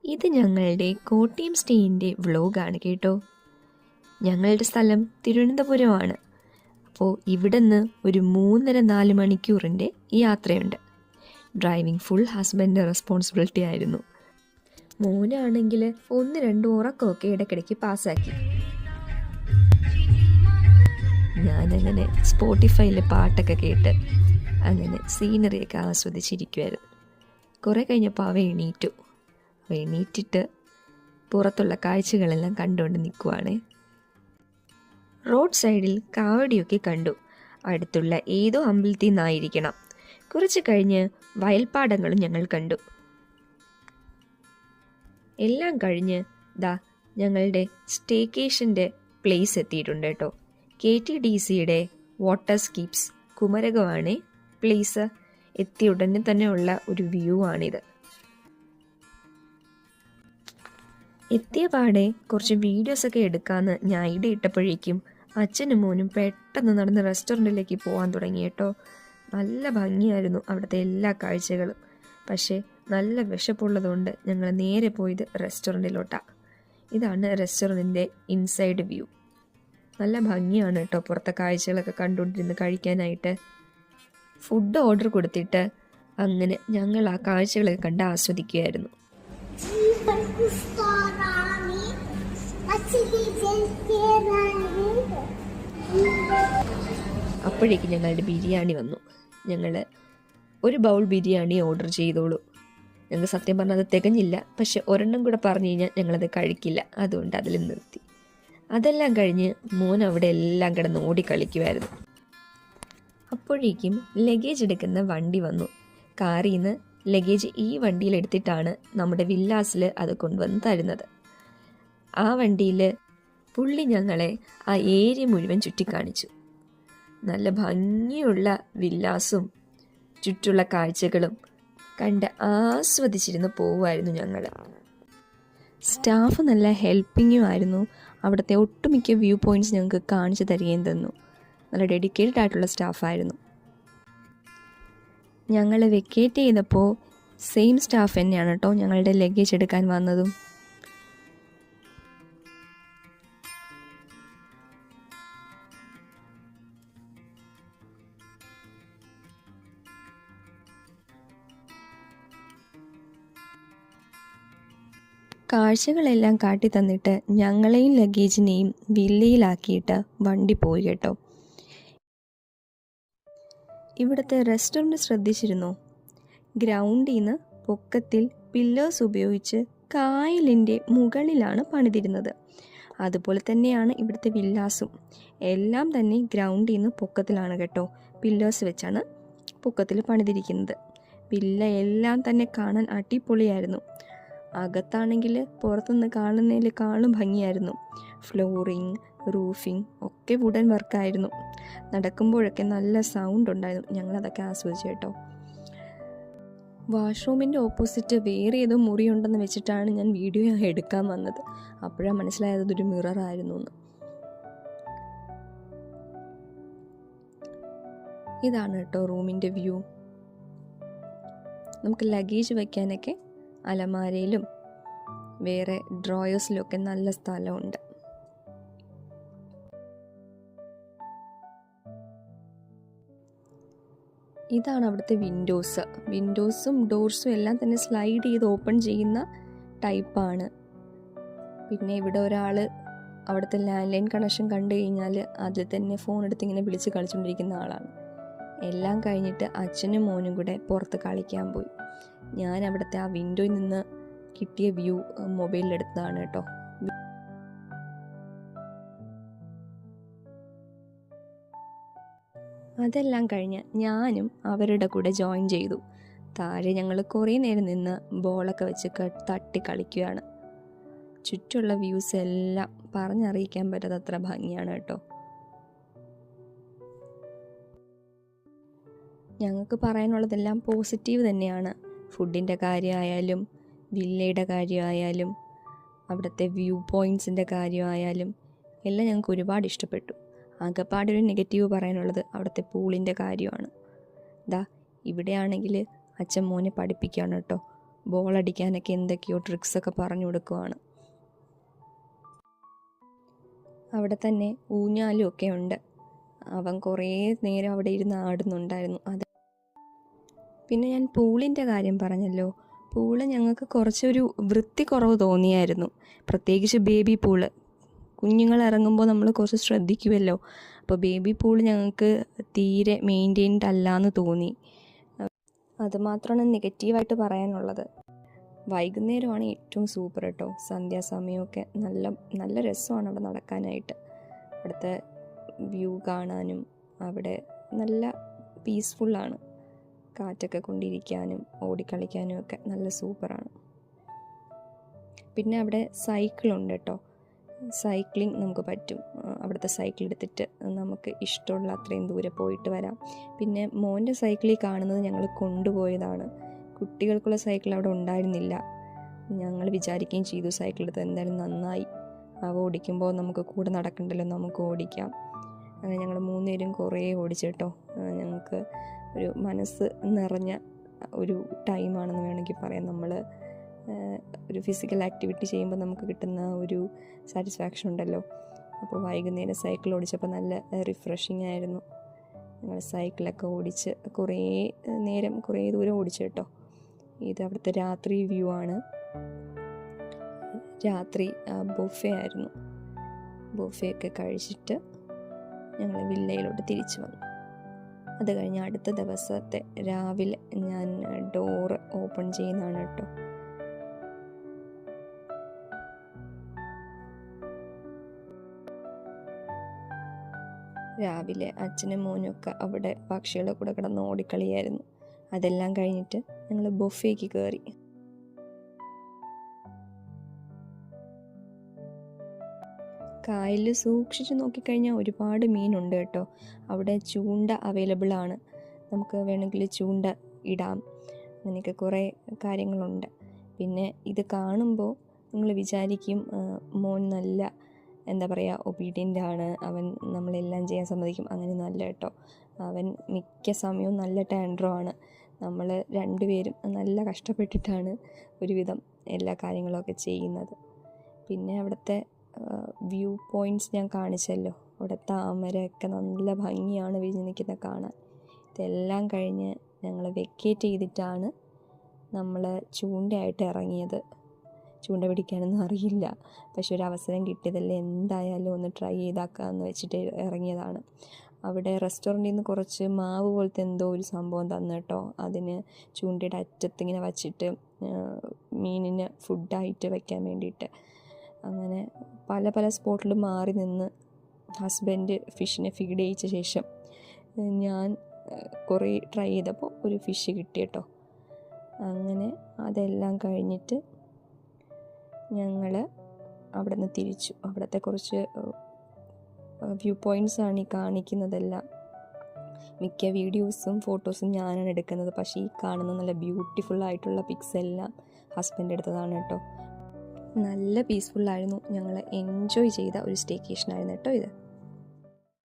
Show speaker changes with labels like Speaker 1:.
Speaker 1: ഇത് ഞങ്ങളുടെ കോട്ടയം സ്റ്റേയിൻ്റെ വ്ലോഗാണ് കേട്ടോ. ഞങ്ങളുടെ സ്ഥലം തിരുവനന്തപുരമാണ്. അപ്പോൾ ഇവിടുന്ന് ഒരു 3.5-4 മണിക്കൂറിൻ്റെ യാത്രയുണ്ട്. ഡ്രൈവിംഗ് ഫുൾ ഹസ്ബൻഡിൻ്റെ റെസ്പോൺസിബിലിറ്റി ആയിരുന്നു. മോനാണെങ്കിൽ 1-2 ഉറക്കമൊക്കെ ഇടയ്ക്കിടയ്ക്ക് പാസ്സാക്കി. ഞാനങ്ങനെ സ്പോട്ടിഫൈയിൽ പാട്ടൊക്കെ കേട്ട് അങ്ങനെ സീനറിയൊക്കെ ആസ്വദിച്ചിരിക്കുമായിരുന്നു. കുറേ കഴിഞ്ഞപ്പോൾ അവ എണീറ്റിട്ട് പുറത്തുള്ള കാഴ്ചകളെല്ലാം കണ്ടുകൊണ്ട് നിൽക്കുവാണ്. റോഡ് സൈഡിൽ കാവടിയൊക്കെ കണ്ടു. അടുത്തുള്ള ഏതോ അമ്പലത്തിൽ നിന്നായിരിക്കണം. കുറച്ച് കഴിഞ്ഞ് വയൽപ്പാടങ്ങളും ഞങ്ങൾ കണ്ടു. എല്ലാം കഴിഞ്ഞ് ഞങ്ങളുടെ സ്റ്റേക്കേഷൻ്റെ പ്ലേസ് എത്തിയിട്ടുണ്ട് കേട്ടോ. KTDCയുടെ വാട്ടർ സ്കീപ്സ് കുമരകമാണ് പ്ലേസ്. എത്തിയ ഉടനെ തന്നെ ഉള്ള ഒരു വ്യൂ ആണിത്. എത്തിയ പാടെ കുറച്ച് വീഡിയോസൊക്കെ എടുക്കാമെന്ന് ഞാൻ ഐഡിയ ഇട്ടപ്പോഴേക്കും അച്ഛനും മോനും പെട്ടെന്ന് നടന്ന് റെസ്റ്റോറൻറ്റിലേക്ക് പോകാൻ തുടങ്ങി കേട്ടോ. നല്ല ഭംഗിയായിരുന്നു അവിടുത്തെ എല്ലാ കാഴ്ചകളും. പക്ഷേ നല്ല വിശപ്പുള്ളതുകൊണ്ട് ഞങ്ങൾ നേരെ പോയത് റെസ്റ്റോറൻറ്റിലോട്ടാണ്. ഇതാണ് റെസ്റ്റോറൻറ്റിൻ്റെ ഇൻസൈഡ് വ്യൂ. നല്ല ഭംഗിയാണ് കേട്ടോ പുറത്തെ കാഴ്ചകളൊക്കെ കണ്ടുകൊണ്ടിരുന്ന് കഴിക്കാനായിട്ട്. ഫുഡ് ഓർഡർ കൊടുത്തിട്ട് അങ്ങനെ ഞങ്ങൾ ആ കാഴ്ചകളൊക്കെ കണ്ട് ആസ്വദിക്കുകയായിരുന്നു. അപ്പോഴേക്കും ഞങ്ങളുടെ ബിരിയാണി വന്നു. ഞങ്ങൾ ഒരു ബൗൾ ബിരിയാണി ഓർഡർ ചെയ്തോളൂ. ഞങ്ങൾ സത്യം പറഞ്ഞാൽ അത് തികഞ്ഞില്ല. പക്ഷെ ഒരെണ്ണം കൂടെ പറഞ്ഞു കഴിഞ്ഞാൽ ഞങ്ങളത് കഴിക്കില്ല. അതുകൊണ്ട് അതിൽ നിർത്തി. അതെല്ലാം കഴിഞ്ഞ് മോൻ അവിടെ എല്ലാം കിടന്ന് ഓടിക്കളിക്കുമായിരുന്നു. അപ്പോഴേക്കും ലഗേജ് എടുക്കുന്ന വണ്ടി വന്നു. കാറിൽ നിന്ന് ലഗേജ് ഈ വണ്ടിയിലെടുത്തിട്ടാണ് നമ്മുടെ വില്ലാസിൽ അത് കൊണ്ടുവന്ന് തരുന്നത്. ആ വണ്ടിയിൽ പുള്ളി ഞങ്ങളെ ആ ഏരിയ മുഴുവൻ ചുറ്റിക്കാണിച്ചു. നല്ല ഭംഗിയുള്ള വില്ലാസും ചുറ്റുള്ള കാഴ്ചകളും കണ്ട് ആസ്വദിച്ചിരുന്ന് പോവുമായിരുന്നു ഞങ്ങൾ. സ്റ്റാഫ് നല്ല ഹെൽപ്പിങ്ങും ആയിരുന്നു. അവിടുത്തെ ഒട്ടുമിക്ക വ്യൂ പോയിൻറ്റ്സ് ഞങ്ങൾക്ക് കാണിച്ചു തരികയും തന്നു. നല്ല ഡെഡിക്കേറ്റഡ് ആയിട്ടുള്ള സ്റ്റാഫായിരുന്നു. ഞങ്ങൾ വെക്കേറ്റ് ചെയ്തപ്പോൾ സെയിം സ്റ്റാഫ് തന്നെയാണ് കേട്ടോ ഞങ്ങളുടെ ലഗേജ് എടുക്കാൻ വന്നതും. കാഴ്ചകളെല്ലാം കാട്ടി തന്നിട്ട് ഞങ്ങളെയും ലഗേജിനെയും വില്ലയിലാക്കിയിട്ട് വണ്ടി പോയി കേട്ടോ. ഇവിടുത്തെ റെസ്റ്റോറൻറ്റ് ശ്രദ്ധിച്ചിരുന്നോ? ഗ്രൗണ്ടിൽ നിന്ന് പൊക്കത്തിൽ പില്ലേഴ്സ് ഉപയോഗിച്ച് കായലിൻ്റെ മുകളിലാണ് പണിതിരുന്നത്. അതുപോലെ തന്നെയാണ് ഇവിടുത്തെ വില്ലാസും. എല്ലാം തന്നെ ഗ്രൗണ്ടിൽ നിന്ന് പൊക്കത്തിലാണ് കേട്ടോ. പില്ലേഴ്സ് വെച്ചാണ് പൊക്കത്തിൽ പണിതിരിക്കുന്നത്. വില്ല എല്ലാം തന്നെ കാണാൻ അടിപൊളിയായിരുന്നു. അകത്താണെങ്കിൽ പുറത്തുനിന്ന് കാണുന്നതിലേക്കാളും ഭംഗിയായിരുന്നു. ഫ്ലോറിങ്, റൂഫിങ് ഒക്കെ വുഡൻ വർക്കായിരുന്നു. നടക്കുമ്പോഴൊക്കെ നല്ല സൗണ്ട് ഉണ്ടായിരുന്നു. ഞങ്ങളതൊക്കെ ആസ്വദിച്ചു കേട്ടോ. വാഷ്റൂമിൻ്റെ ഓപ്പോസിറ്റ് വേറെ ഏതോ മുറിയുണ്ടെന്ന് വെച്ചിട്ടാണ് ഞാൻ വീഡിയോ എടുക്കാൻ വന്നത്. അപ്പോഴാണ് മനസ്സിലായത് അതൊരു മിററായിരുന്നു എന്ന്. ഇതാണ് കേട്ടോ റൂമിൻ്റെ വ്യൂ. നമുക്ക് ലഗേജ് വയ്ക്കാനൊക്കെ അലമാരയിലും വേറെ ഡ്രോയേഴ്സിലൊക്കെ നല്ല സ്ഥലമുണ്ട്. ഇതാണ് അവിടുത്തെ വിൻഡോസും ഡോർസും എല്ലാം തന്നെ സ്ലൈഡ് ചെയ്ത് ഓപ്പൺ ചെയ്യുന്ന ടൈപ്പാണ്. പിന്നെ ഇവിടെ ഒരാൾ അവിടുത്തെ ലാൻഡ് ലൈൻ കണക്ഷൻ കണ്ടു കഴിഞ്ഞാൽ അതിൽ തന്നെ ഫോൺ എടുത്ത് ഇങ്ങനെ വിളിച്ച് കളിച്ചുകൊണ്ടിരിക്കുന്ന ആളാണ്. എല്ലാം കഴിഞ്ഞിട്ട് അച്ഛനും മോനും കൂടെ പുറത്ത് കളിക്കാൻ പോയി. ഞാൻ അവിടുത്തെ ആ വിൻഡോയിൽ നിന്ന് കിട്ടിയ വ്യൂ മൊബൈലിലെടുത്തതാണ് കേട്ടോ. അതെല്ലാം കഴിഞ്ഞ് ഞാനും അവരുടെ കൂടെ ജോയിൻ ചെയ്തു. താഴെ ഞങ്ങൾ കുറേ നേരം നിന്ന് ബോളൊക്കെ വെച്ച് തട്ടി കളിക്കുകയാണ്. ചുറ്റുള്ള വ്യൂസ് എല്ലാം പറഞ്ഞറിയിക്കാൻ പറ്റാത്തത്ര ഭംഗിയാണ് കേട്ടോ. ഞങ്ങൾക്ക് പറയാനുള്ളതെല്ലാം പോസിറ്റീവ് തന്നെയാണ്. ഫുഡിൻ്റെ കാര്യമായാലും വില്ലയുടെ കാര്യമായാലും അവിടുത്തെ വ്യൂ പോയിൻറ്റ്സിൻ്റെ കാര്യമായാലും എല്ലാം ഞങ്ങൾക്ക് ഒരുപാട് ഇഷ്ടപ്പെട്ടു. ആകെപ്പാടൊരു നെഗറ്റീവ് പറയാനുള്ളത് അവിടുത്തെ പൂളിൻ്റെ കാര്യമാണ്. ഇവിടെയാണെങ്കിൽ അച്ഛൻ മോനെ പഠിപ്പിക്കുകയാണ് കേട്ടോ. ബോളടിക്കാനൊക്കെ എന്തൊക്കെയോ ട്രിക്സൊക്കെ പറഞ്ഞു കൊടുക്കുവാണ്. അവിടെ തന്നെ ഊഞ്ഞാലും ഒക്കെ ഉണ്ട്. അവൻ കുറേ നേരം അവിടെ ഇരുന്ന് ആടുന്നുണ്ടായിരുന്നു. പിന്നെ ഞാൻ പൂളിൻ്റെ കാര്യം പറഞ്ഞല്ലോ. പൂള് ഞങ്ങൾക്ക് കുറച്ചൊരു വൃത്തി കുറവ് തോന്നിയായിരുന്നു. പ്രത്യേകിച്ച് ബേബി പൂള്. കുഞ്ഞുങ്ങൾ ഇറങ്ങുമ്പോൾ നമ്മൾ കുറച്ച് ശ്രദ്ധിക്കുമല്ലോ. അപ്പോൾ ബേബി പൂള് ഞങ്ങൾക്ക് തീരെ മെയിൻറ്റെയിൻഡ് അല്ലാന്ന് തോന്നി. അതുമാത്രമാണ് നെഗറ്റീവായിട്ട് പറയാനുള്ളത്. വൈകുന്നേരമാണ് ഏറ്റവും സൂപ്പർ കേട്ടോ. സന്ധ്യാസമയമൊക്കെ നല്ല നല്ല രസമാണ് അവിടെ നടക്കാനായിട്ട്. അവിടുത്തെ വ്യൂ കാണാനും അവിടെ നല്ല പീസ്ഫുള്ളാണ്. കാറ്റൊക്കെ കൊണ്ടിരിക്കാനും ഓടിക്കളിക്കാനും ഒക്കെ നല്ല സൂപ്പറാണ്. പിന്നെ അവിടെ സൈക്കിളുണ്ട് കേട്ടോ. സൈക്ലിംഗ് നമുക്ക് പറ്റും. അവിടുത്തെ സൈക്കിൾ എടുത്തിട്ട് നമുക്ക് ഇഷ്ടമുള്ള അത്രയും ദൂരെ പോയിട്ട് വരാം. പിന്നെ മോൻ്റെ സൈക്കിളിൽ കാണുന്നത് ഞങ്ങൾ കൊണ്ടുപോയതാണ്. കുട്ടികൾക്കുള്ള സൈക്കിൾ അവിടെ ഉണ്ടായിരുന്നില്ല. ഞങ്ങൾ വിചാരിക്കുകയും ചെയ്തു സൈക്കിൾ എടുത്ത് എന്തായാലും നന്നായി. അവ ഓടിക്കുമ്പോൾ നമുക്ക് കൂടെ നടക്കണ്ടല്ലോ, നമുക്ക് ഓടിക്കാം. അങ്ങനെ ഞങ്ങൾ 3 പേരും കുറേ ഓടിച്ചു കേട്ടോ. ഞങ്ങൾക്ക് ഒരു മനസ്സ് നിറഞ്ഞ ഒരു ടൈമാണെന്ന് വേണമെങ്കിൽ പറയാം. നമ്മൾ ഒരു ഫിസിക്കൽ ആക്ടിവിറ്റി ചെയ്യുമ്പോൾ നമുക്ക് കിട്ടുന്ന ഒരു സാറ്റിസ്ഫാക്ഷൻ ഉണ്ടല്ലോ. അപ്പോൾ വൈകുന്നേരം സൈക്കിൾ ഓടിച്ചപ്പോൾ നല്ല റിഫ്രഷിങ് ആയിരുന്നു. ഞങ്ങൾ സൈക്കിളൊക്കെ ഓടിച്ച് കുറേ നേരം കുറേ ദൂരം ഓടിച്ചു കേട്ടോ. ഇത് അവിടുത്തെ രാത്രി വ്യൂ ആണ്. രാത്രി ബൊഫേ ആയിരുന്നു. ബൊഫയൊക്കെ കഴിച്ചിട്ട് ഞങ്ങൾ വില്ലയിലോട്ട് തിരിച്ചു വന്നു. അത് കഴിഞ്ഞ് അടുത്ത ദിവസത്തെ രാവിലെ ഞാൻ ഡോറ് ഓപ്പൺ ചെയ്യുന്നതാണ് കേട്ടോ. രാവിലെ അച്ഛനും മോനൊക്കെ അവിടെ പക്ഷികളുടെ കൂടെ കിടന്ന് ഓടിക്കളിയായിരുന്നു. അതെല്ലാം കഴിഞ്ഞിട്ട് ഞങ്ങൾ ബൊഫേക്ക് കയറി. കായലിൽ സൂക്ഷിച്ച് നോക്കിക്കഴിഞ്ഞാൽ ഒരുപാട് മീനുണ്ട് കേട്ടോ. അവിടെ ചൂണ്ട അവൈലബിൾ ആണ്. നമുക്ക് വേണമെങ്കിൽ ചൂണ്ട ഇടാം. അങ്ങനെയൊക്കെ കുറേ കാര്യങ്ങളുണ്ട്. പിന്നെ ഇത് കാണുമ്പോൾ നിങ്ങൾ വിചാരിക്കും മോൻ നല്ല എന്താ പറയുക ഒബീഡിയൻ്റ് ആണ്, അവൻ നമ്മളെല്ലാം ചെയ്യാൻ സമ്മതിക്കും. അങ്ങനെ നല്ല കേട്ടോ. അവൻ മിക്ക സമയവും നല്ല ടാൻഡ്രോ ആണ്. നമ്മൾ 2 പേരും നല്ല കഷ്ടപ്പെട്ടിട്ടാണ് ഒരുവിധം എല്ലാ കാര്യങ്ങളൊക്കെ ചെയ്യുന്നത്. പിന്നെ അവിടുത്തെ വ്യൂ പോയിൻറ്റ്സ് ഞാൻ കാണിച്ചല്ലോ. അവിടെ താമരയൊക്കെ നല്ല ഭംഗിയാണ് വിരിഞ്ഞ് നിൽക്കുന്നത് കാണാൻ. ഇതെല്ലാം കഴിഞ്ഞ് ഞങ്ങൾ വെക്കേറ്റ് ചെയ്തിട്ടാണ് നമ്മൾ ചൂണ്ടയായിട്ട് ഇറങ്ങിയത്. ചൂണ്ട പിടിക്കാനൊന്നും അറിയില്ല, പക്ഷെ ഒരു അവസരം കിട്ടിയതല്ലേ, എന്തായാലും ഒന്ന് ട്രൈ ചെയ്താക്കാമെന്ന് വെച്ചിട്ട് ഇറങ്ങിയതാണ്. അവിടെ റെസ്റ്റോറൻറ്റിൽ നിന്ന് കുറച്ച് മാവ് പോലത്തെ എന്തോ ഒരു സംഭവം തന്നു കേട്ടോ. അതിന് ചൂണ്ടയുടെ അറ്റത്തിങ്ങനെ വച്ചിട്ട് മീനിന് ഫുഡായിട്ട് വയ്ക്കാൻ വേണ്ടിയിട്ട്. അങ്ങനെ പല പല സ്പോട്ടിൽ മാറി നിന്ന് ഹസ്ബൻഡ് ഫിഷിനെ ഫീഡ് ചെയ്യിച്ച ശേഷം ഞാൻ കുറേ ട്രൈ ചെയ്തപ്പോൾ ഒരു ഫിഷ് കിട്ടി കേട്ടോ. അങ്ങനെ അതെല്ലാം കഴിഞ്ഞിട്ട് ഞങ്ങൾ അവിടെ നിന്ന് തിരിച്ചു. അവിടുത്തെ കുറച്ച് വ്യൂ പോയിൻറ്റ്സാണ് ഈ കാണിക്കുന്നതെല്ലാം. മിക്ക വീഡിയോസും ഫോട്ടോസും ഞാനാണ് എടുക്കുന്നത്. പക്ഷേ ഈ കാണുന്ന നല്ല ബ്യൂട്ടിഫുള്ളായിട്ടുള്ള പിക്സ് എല്ലാം ഹസ്ബൻഡ് എടുത്തതാണ് കേട്ടോ. നല്ല പീസ്ഫുള്ളായിരുന്നു. ഞങ്ങൾ എൻജോയ് ചെയ്ത ഒരു സ്റ്റേക്കേഷനായിരുന്നു കേട്ടോ ഇത്.